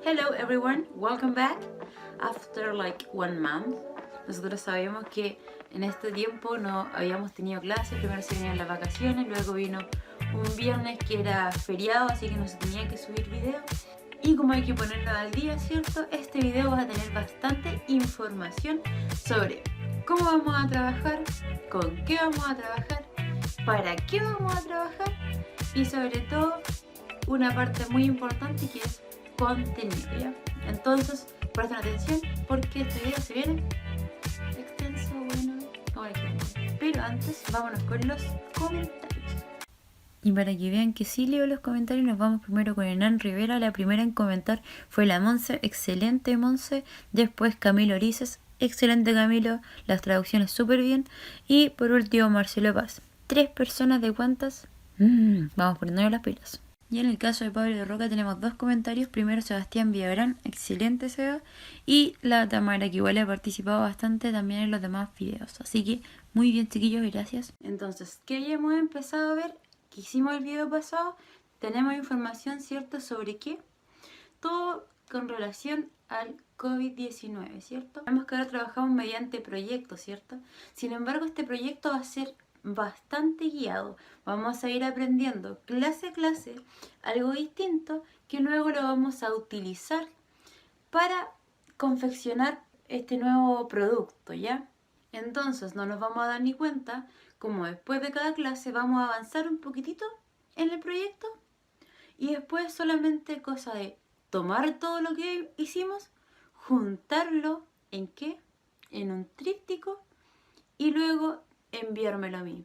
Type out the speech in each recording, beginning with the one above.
Hello everyone, welcome back. After like 1 month, nosotros sabemos que en este tiempo no habíamos tenido clases. Primero se venían las vacaciones, luego vino un viernes que era feriado, así que no se tenía que subir video. Y como hay que ponerlo al día, ¿cierto? Este video va a tener bastante información sobre cómo vamos a trabajar, con qué vamos a trabajar, para qué vamos a trabajar y sobre todo una parte muy importante que es contenido, ¿ya? Entonces, presten atención porque este video se viene extenso, bueno, como ejemplo. Pero antes, vámonos con los comentarios. Y para que vean que sí leo los comentarios, nos vamos primero con Hernán Rivera. La primera en comentar fue la Monse. Excelente, Monse. Después Camilo Orices. Excelente, Camilo. Las traducciones súper bien. Y por último, Marcelo Paz. 3 personas de cuántas. Vamos poniendo las pilas. Y en el caso de Pablo de Roca tenemos 2 comentarios. Primero Sebastián Villagrán, excelente Seba. Y la Tamara, que igual ha participado bastante también en los demás videos. Así que muy bien, chiquillos, gracias. Entonces, ¿qué ya hemos empezado a ver? Que hicimos el video pasado. Tenemos información, ¿cierto? ¿Sobre qué? Todo con relación al COVID-19, ¿cierto? Sabemos que ahora trabajamos mediante proyectos, ¿cierto? Sin embargo, este proyecto va a ser bastante guiado. Vamos a ir aprendiendo clase a clase algo distinto que luego lo vamos a utilizar para confeccionar este nuevo producto, ¿ya? Entonces no nos vamos a dar ni cuenta como después de cada clase vamos a avanzar un poquitito en el proyecto y después solamente cosa de tomar todo lo que hicimos, juntarlo ¿en qué? En un tríptico y luego enviármelo a mí.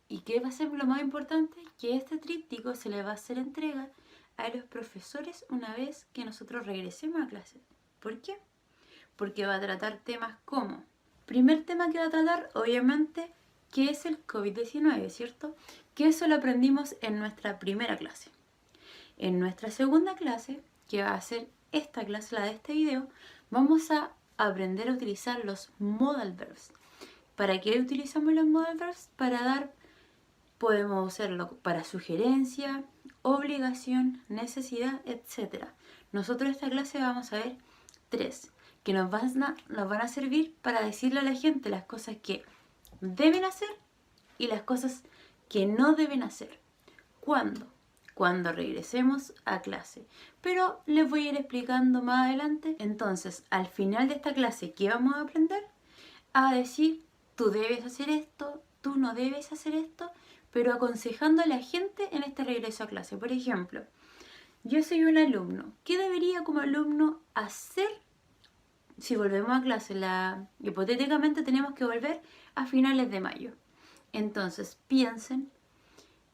¿Y qué va a ser lo más importante? Que este tríptico se le va a hacer entrega a los profesores una vez que nosotros regresemos a clase. ¿Por qué? Porque va a tratar temas como... Primer tema que va a tratar, obviamente, que es el COVID-19, ¿cierto? Que eso lo aprendimos en nuestra primera clase. En nuestra segunda clase, que va a ser esta clase, la de este video, vamos a aprender a utilizar los modal verbs. ¿Para qué utilizamos los modal verbs? Para dar, podemos usarlo para sugerencia, obligación, necesidad, etc. Nosotros en esta clase vamos a ver 3 que nos van a servir para decirle a la gente las cosas que deben hacer y las cosas que no deben hacer. ¿Cuándo? Cuando regresemos a clase. Pero les voy a ir explicando más adelante. Entonces, al final de esta clase, ¿qué vamos a aprender? A decir, tú debes hacer esto, tú no debes hacer esto, pero aconsejando a la gente en este regreso a clase. Por ejemplo, yo soy un alumno. ¿Qué debería como alumno hacer si volvemos a clase? Hipotéticamente tenemos que volver a finales de mayo. Entonces, piensen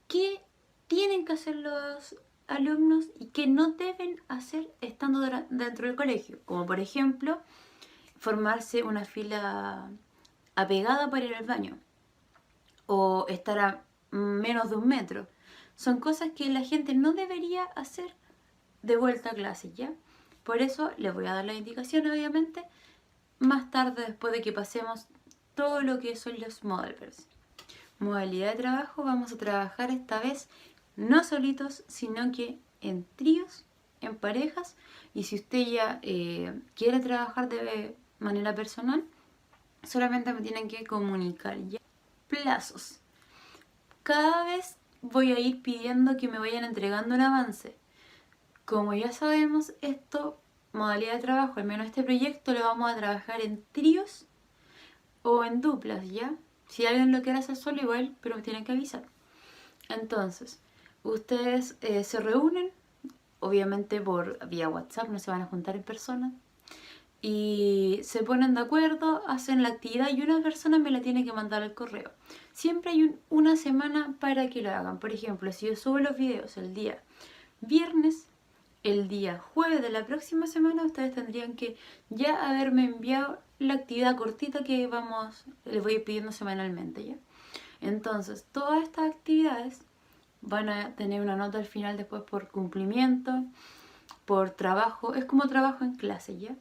qué tienen que hacer los alumnos y qué no deben hacer estando dentro del colegio. Como por ejemplo, formarse una fila apegada para ir al baño o estar a menos de 1 metro. Son cosas que la gente no debería hacer de vuelta a clase, ¿ya? Por eso les voy a dar la indicación, obviamente, más tarde después de que pasemos todo lo que son los modal verbs. Modalidad de trabajo, vamos a trabajar esta vez no solitos, sino que en tríos, en parejas. Y si usted ya quiere trabajar de manera personal, solamente me tienen que comunicar ya. Plazos. Cada vez voy a ir pidiendo que me vayan entregando un avance. Como ya sabemos, esto, modalidad de trabajo, al menos este proyecto, lo vamos a trabajar en tríos o en duplas, ¿ya? Si alguien lo quiere hacer solo, igual, pero me tienen que avisar. Entonces, ustedes se reúnen, obviamente por vía WhatsApp, no se van a juntar en persona. Y se ponen de acuerdo, hacen la actividad y una persona me la tiene que mandar al correo. Siempre hay una semana para que lo hagan. Por ejemplo, si yo subo los videos el día viernes, el día jueves de la próxima semana, ustedes tendrían que ya haberme enviado la actividad cortita que les voy pidiendo semanalmente, ¿ya? Entonces, todas estas actividades van a tener una nota al final después por cumplimiento, por trabajo. Es como trabajo en clase, ¿ya?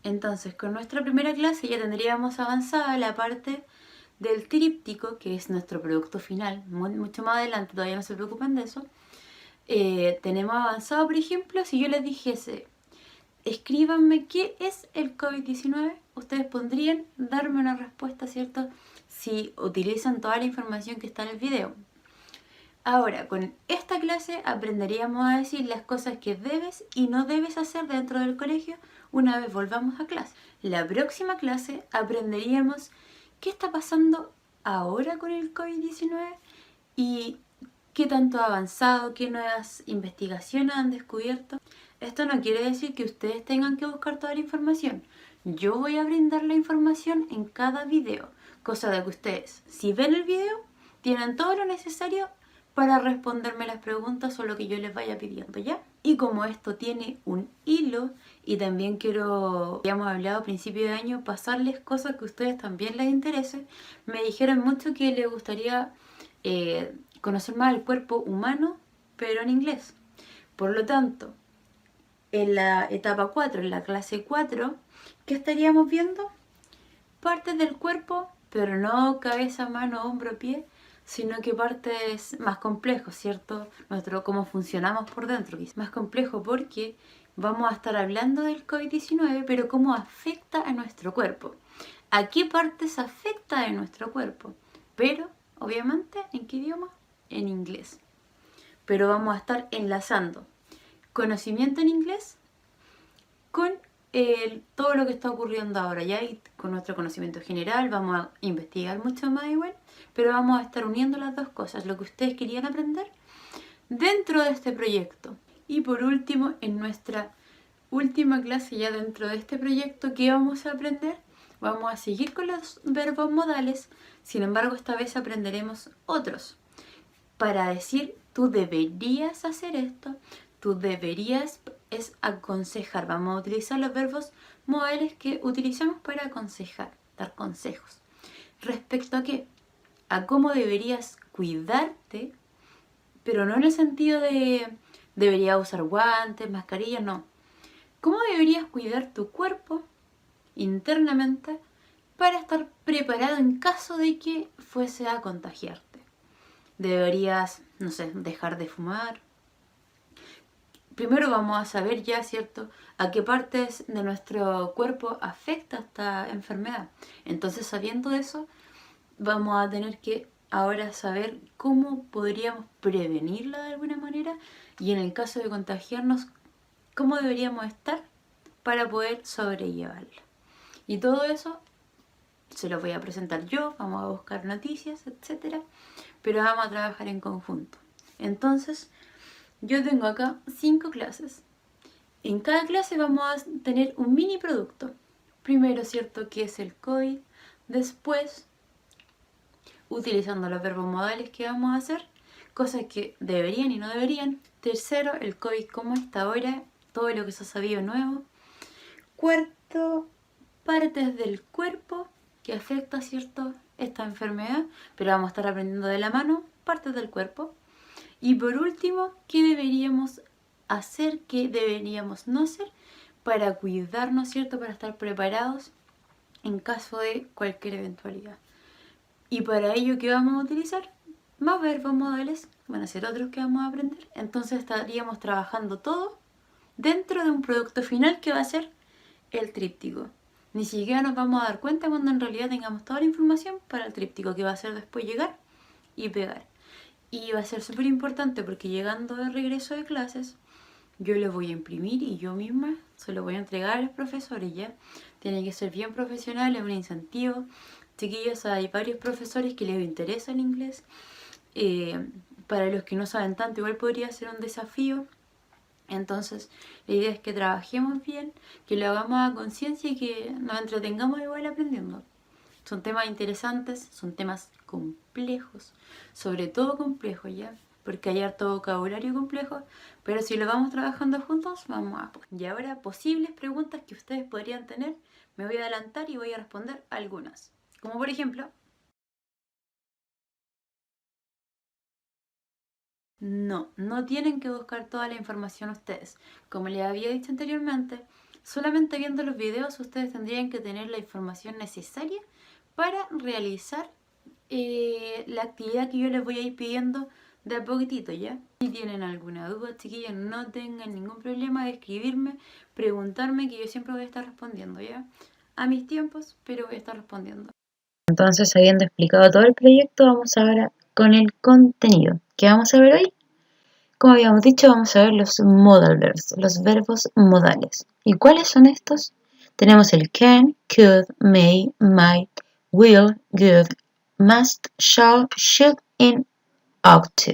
Entonces, con nuestra primera clase ya tendríamos avanzada la parte del tríptico, que es nuestro producto final. Mucho más adelante, todavía no se preocupen de eso. Tenemos avanzado, por ejemplo, si yo les dijese, escríbanme qué es el COVID-19, ustedes podrían darme una respuesta, ¿cierto? Si utilizan toda la información que está en el video. Ahora, con esta clase aprenderíamos a decir las cosas que debes y no debes hacer dentro del colegio una vez volvamos a clase. La próxima clase aprenderíamos qué está pasando ahora con el COVID-19 y qué tanto ha avanzado, qué nuevas investigaciones han descubierto. Esto no quiere decir que ustedes tengan que buscar toda la información. Yo voy a brindar la información en cada video, cosa de que ustedes, si ven el video, tienen todo lo necesario para responderme las preguntas o lo que yo les vaya pidiendo, ¿ya? Y como esto tiene un hilo y también quiero, ya hemos hablado a principio de año, pasarles cosas que a ustedes también les interese, me dijeron mucho que les gustaría conocer más el cuerpo humano, pero en inglés. Por lo tanto, en la etapa 4, en la clase 4, ¿qué estaríamos viendo? Partes del cuerpo, pero no cabeza, mano, hombro, pie, sino que partes más complejos, ¿cierto? Cómo funcionamos por dentro, que es más complejo porque vamos a estar hablando del COVID-19, pero cómo afecta a nuestro cuerpo. ¿A qué partes afecta en nuestro cuerpo? Pero, obviamente, ¿en qué idioma? En inglés. Pero vamos a estar enlazando conocimiento en inglés con todo lo que está ocurriendo ahora, ya y con nuestro conocimiento general vamos a investigar mucho más igual, pero vamos a estar uniendo las dos cosas, lo que ustedes querían aprender dentro de este proyecto. Y por último, en nuestra última clase ya dentro de este proyecto, ¿qué vamos a aprender? Vamos a seguir con los verbos modales, sin embargo esta vez aprenderemos otros. Para decir, tú deberías hacer esto, tú deberías es aconsejar. Vamos a utilizar los verbos modales que utilizamos para aconsejar, dar consejos. ¿Respecto a qué? A cómo deberías cuidarte, pero no en el sentido de deberías usar guantes, mascarillas, no. ¿Cómo deberías cuidar tu cuerpo internamente para estar preparado en caso de que fuese a contagiarte? Deberías, no sé, dejar de fumar. Primero vamos a saber ya, ¿cierto?, a qué partes de nuestro cuerpo afecta esta enfermedad. Entonces, sabiendo eso, vamos a tener que ahora saber cómo podríamos prevenirla de alguna manera y en el caso de contagiarnos, cómo deberíamos estar para poder sobrellevarla. Y todo eso se lo voy a presentar yo, vamos a buscar noticias, etcétera, pero vamos a trabajar en conjunto. Entonces, yo tengo acá 5 clases. En cada clase vamos a tener un mini producto. Primero, ¿cierto?, que es el COVID. Después, utilizando los verbos modales que vamos a hacer, cosas que deberían y no deberían. Tercero, el COVID cómo está ahora, todo lo que se ha sabido nuevo. Cuarto, partes del cuerpo que afecta, ¿cierto?, esta enfermedad, pero vamos a estar aprendiendo de la mano partes del cuerpo. Y por último, ¿qué deberíamos hacer, qué deberíamos no hacer para cuidarnos, ¿cierto?, para estar preparados en caso de cualquier eventualidad? Y para ello, ¿qué vamos a utilizar? Más verbos modales, van a ser otros que vamos a aprender. Entonces estaríamos trabajando todo dentro de un producto final que va a ser el tríptico. Ni siquiera nos vamos a dar cuenta cuando en realidad tengamos toda la información para el tríptico, que va a ser después llegar y pegar. Y va a ser súper importante porque llegando de regreso de clases, yo lo voy a imprimir y yo misma se lo voy a entregar a los profesores, ¿ya? Tiene que ser bien profesional, es un incentivo. Chiquillos, hay varios profesores que les interesa el inglés. Para los que no saben tanto, igual podría ser un desafío. Entonces, la idea es que trabajemos bien, que lo hagamos a conciencia y que nos entretengamos igual aprendiendo. Son temas interesantes, son temas complejos, sobre todo complejos, ¿ya? Porque hay harto vocabulario complejo, pero si lo vamos trabajando juntos, vamos a... Y ahora, posibles preguntas que ustedes podrían tener, me voy a adelantar y voy a responder algunas. Como por ejemplo, no tienen que buscar toda la información ustedes. Como les había dicho anteriormente, Solamente viendo los videos ustedes tendrían que tener la información necesaria para realizar la actividad que yo les voy a ir pidiendo de a poquitito, ¿ya? Si tienen alguna duda, chiquillos, no tengan ningún problema de escribirme, preguntarme, que yo siempre voy a estar respondiendo, ¿ya? A mis tiempos, pero voy a estar respondiendo. Entonces, habiendo explicado todo el proyecto, vamos ahora con el contenido. ¿Qué vamos a ver hoy? Como habíamos dicho, vamos a ver los modal verbs, los verbos modales. ¿Y cuáles son estos? Tenemos el can, could, may, might, will, would, must, shall, should, and ought to.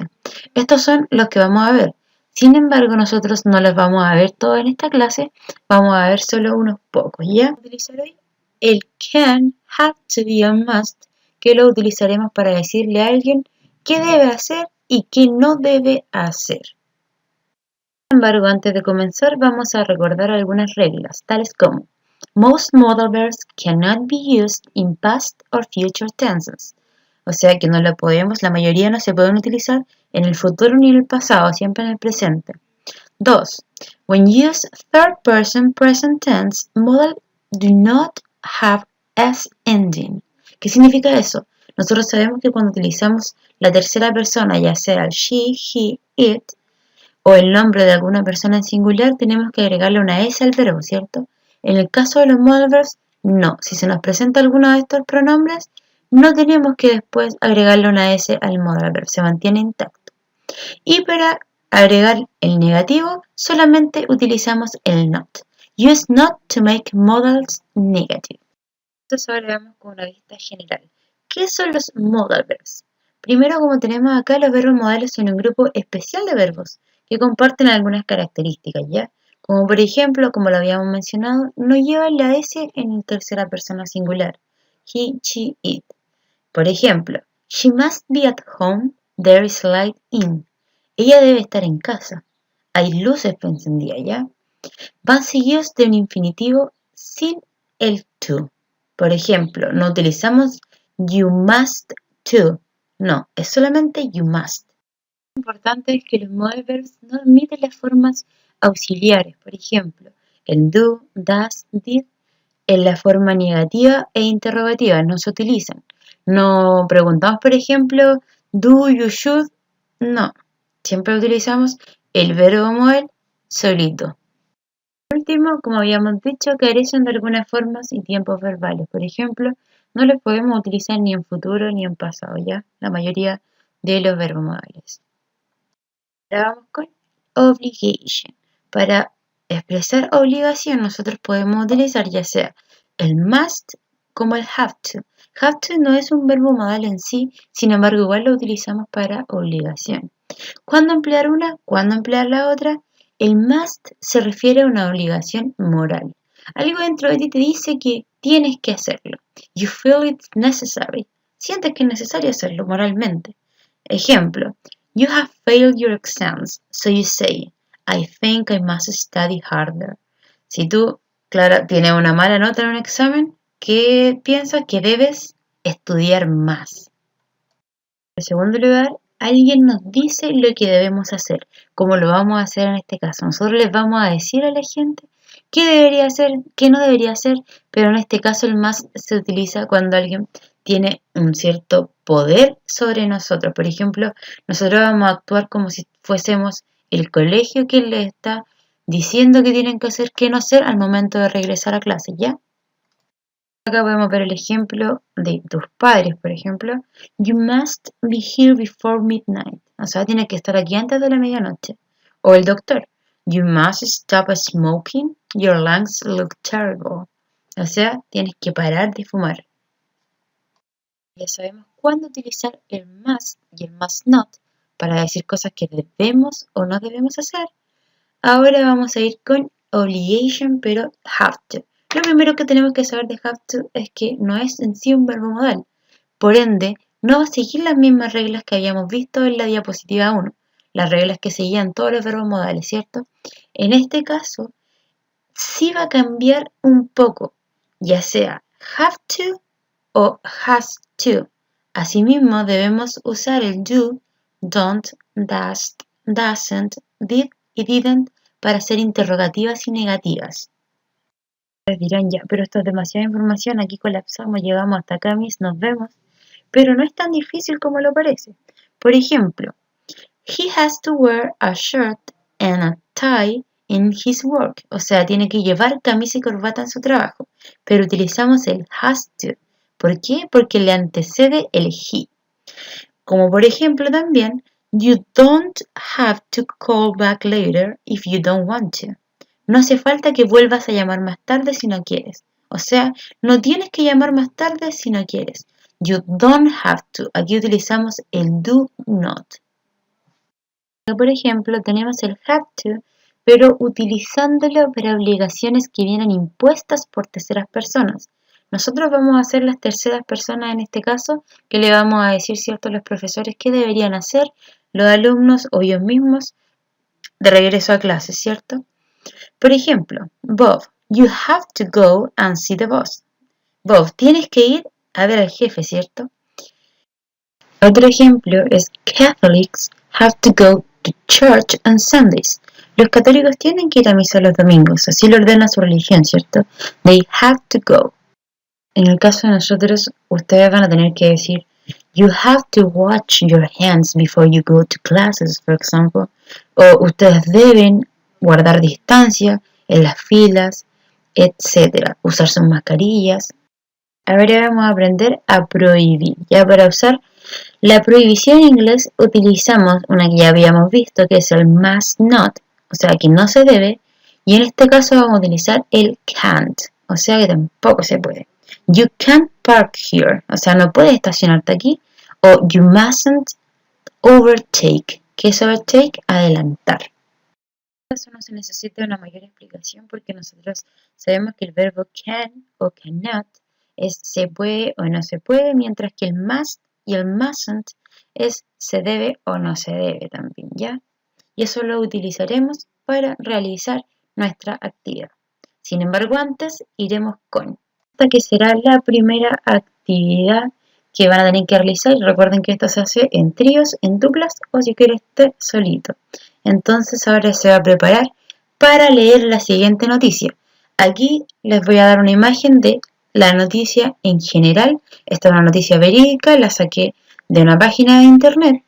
Estos son los que vamos a ver. Sin embargo, nosotros no los vamos a ver todos en esta clase, vamos a ver solo unos pocos, ¿ya? Utilizar hoy el can, have to y el must, que lo utilizaremos para decirle a alguien qué debe hacer y qué no debe hacer. Sin embargo, antes de comenzar, vamos a recordar algunas reglas, tales como most modal verbs cannot be used in past or future tenses. O sea que no lo podemos, la mayoría no se pueden utilizar en el futuro ni en el pasado, siempre en el presente. 2. When used third person present tense, modal do not have s ending. ¿Qué significa eso? Nosotros sabemos que cuando utilizamos la tercera persona, ya sea she, he, it, o el nombre de alguna persona en singular, tenemos que agregarle una s al verbo, ¿cierto? En el caso de los modal verbs, no. Si se nos presenta alguno de estos pronombres, no tenemos que después agregarle una s al modal verb, se mantiene intacto. Y para agregar el negativo, solamente utilizamos el not. Use not to make modals negative. Entonces ahora vamos con una vista general. ¿Qué son los modal verbs? Primero, como tenemos acá, los verbos modales son un grupo especial de verbos que comparten algunas características, ¿ya? Como por ejemplo, como lo habíamos mencionado, no llevan la S en tercera persona singular. He, she, it. Por ejemplo, she must be at home, there is light in. Ella debe estar en casa. Hay luces encendidas, ¿ya? Van seguidos de un infinitivo sin el to. Por ejemplo, no utilizamos you must to. No, es solamente you must. Lo importante es que los modal verbs no admiten las formas auxiliares. Por ejemplo, el do, does, did en la forma negativa e interrogativa no se utilizan. No preguntamos, por ejemplo, do, you, should. No, siempre utilizamos el verbo modal solito. Por último, como habíamos dicho, carecen de algunas formas y tiempos verbales. Por ejemplo, no los podemos utilizar ni en futuro ni en pasado, ¿ya? La mayoría de los verbos modales. Ahora vamos con obligation. Para expresar obligación, nosotros podemos utilizar ya sea el must como el have to. Have to no es un verbo modal en sí, sin embargo, igual lo utilizamos para obligación. ¿Cuándo emplear una? ¿Cuándo emplear la otra? El must se refiere a una obligación moral. Algo dentro de ti te dice que tienes que hacerlo. You feel it's necessary. Sientes que es necesario hacerlo moralmente. Ejemplo, you have failed your exams, so you say, I think I must study harder. Si tú, claro, tienes una mala nota en un examen, ¿qué piensas? Que debes estudiar más. En segundo lugar, alguien nos dice lo que debemos hacer, como lo vamos a hacer en este caso. Nosotros les vamos a decir a la gente qué debería hacer, qué no debería hacer, pero en este caso el más se utiliza cuando alguien tiene un cierto poder sobre nosotros. Por ejemplo, nosotros vamos a actuar como si fuésemos el colegio que les está diciendo que tienen que hacer, qué no hacer al momento de regresar a clase, ¿ya? Acá podemos ver el ejemplo de tus padres, por ejemplo. You must be here before midnight. O sea, tienes que estar aquí antes de la medianoche. O el doctor. You must stop smoking. Your lungs look terrible. O sea, tienes que parar de fumar. Ya sabemos cuándo utilizar el must y el must not para decir cosas que debemos o no debemos hacer. Ahora vamos a ir con obligation, pero have to. Lo primero que tenemos que saber de have to es que no es en sí un verbo modal. Por ende, no va a seguir las mismas reglas que habíamos visto en la diapositiva 1. Las reglas que seguían todos los verbos modales, ¿cierto? En este caso, sí va a cambiar un poco, ya sea have to o has to. Asimismo, debemos usar el do, don't, does, doesn't, did y didn't para ser interrogativas y negativas. Ustedes dirán ya, pero esto es demasiada información, aquí colapsamos, llegamos hasta acá, mis, nos vemos. Pero no es tan difícil como lo parece. Por ejemplo, he has to wear a shirt and a tie in his work. O sea, tiene que llevar camisa y corbata en su trabajo. Pero utilizamos el has to. ¿Por qué? Porque le antecede el he. Como por ejemplo también, you don't have to call back later if you don't want to. No hace falta que vuelvas a llamar más tarde si no quieres. O sea, no tienes que llamar más tarde si no quieres. You don't have to. Aquí utilizamos el do not. Por ejemplo, tenemos el have to, pero utilizándolo para obligaciones que vienen impuestas por terceras personas. Nosotros vamos a ser las terceras personas en este caso, que le vamos a decir, ¿cierto?, a los profesores qué deberían hacer, los alumnos o ellos mismos, de regreso a clase, ¿cierto? Por ejemplo, Bob, you have to go and see the boss. Bob, tienes que ir a ver al jefe, ¿cierto? Otro ejemplo es Catholics have to go to church on Sundays. Los católicos tienen que ir a misa los domingos, así lo ordena su religión, ¿cierto? They have to go. En el caso de nosotros, ustedes van a tener que decir you have to wash your hands before you go to classes, for example. O ustedes deben guardar distancia en las filas, etc. Usar sus mascarillas. Ahora vamos a aprender a prohibir. Ya para usar la prohibición en inglés utilizamos una que ya habíamos visto, que es el must not, o sea que no se debe, y en este caso vamos a utilizar el can't, o sea que tampoco se puede. You can't park here, o sea no puedes estacionarte aquí, o you mustn't overtake, que es overtake, adelantar. En este caso no se necesita una mayor explicación porque nosotros sabemos que el verbo can o cannot es se puede o no se puede, mientras que el must y el mustn't es se debe o no se debe también, ¿ya? Y eso lo utilizaremos para realizar nuestra actividad. Sin embargo, antes iremos con esta que será la primera actividad que van a tener que realizar. Recuerden que esto se hace en tríos, en duplas o si quieres esté solito. Entonces ahora se va a preparar para leer la siguiente noticia. Aquí les voy a dar una imagen de la noticia en general. Esta es una noticia verídica, la saqué de una página de internet.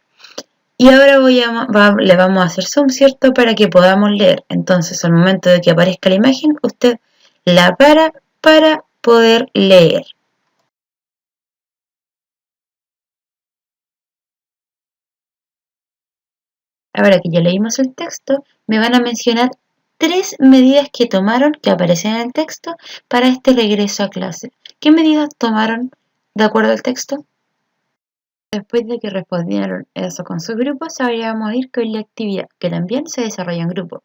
Y ahora le vamos a hacer zoom, ¿cierto? Para que podamos leer. Entonces, al momento de que aparezca la imagen, usted la para poder leer. Ahora que ya leímos el texto, me van a mencionar 3 medidas que tomaron, que aparecen en el texto, para este regreso a clase. ¿Qué medidas tomaron de acuerdo al texto? Después de que respondieron eso con sus grupos, ahora vamos a ir con la actividad, que también se desarrolla en grupo.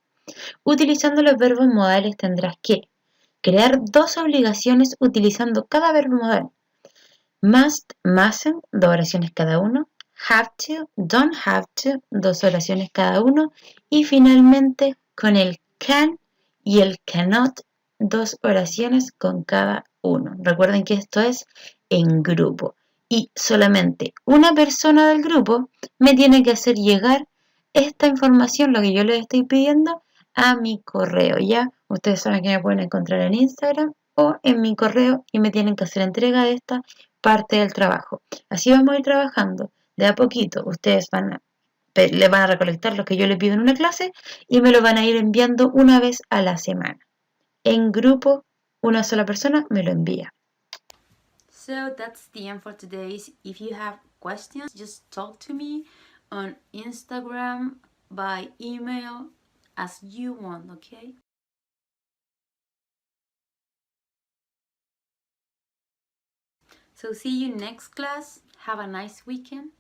Utilizando los verbos modales tendrás que crear 2 obligaciones utilizando cada verbo modal. Must, mustn't, 2 oraciones cada uno. Have to, don't have to, 2 oraciones cada uno. Y finalmente con el can y el cannot, 2 oraciones con cada uno. Recuerden que esto es en grupo. Y solamente una persona del grupo me tiene que hacer llegar esta información, lo que yo les estoy pidiendo, a mi correo. Ya ustedes saben que me pueden encontrar en Instagram o en mi correo y me tienen que hacer entrega de esta parte del trabajo. Así vamos a ir trabajando de a poquito. Ustedes le van a recolectar lo que yo les pido en una clase y me lo van a ir enviando una vez a la semana. En grupo, una sola persona me lo envía. So that's the end for today. If you have questions, just talk to me on Instagram, by email, as you want, okay? So see you next class. Have a nice weekend.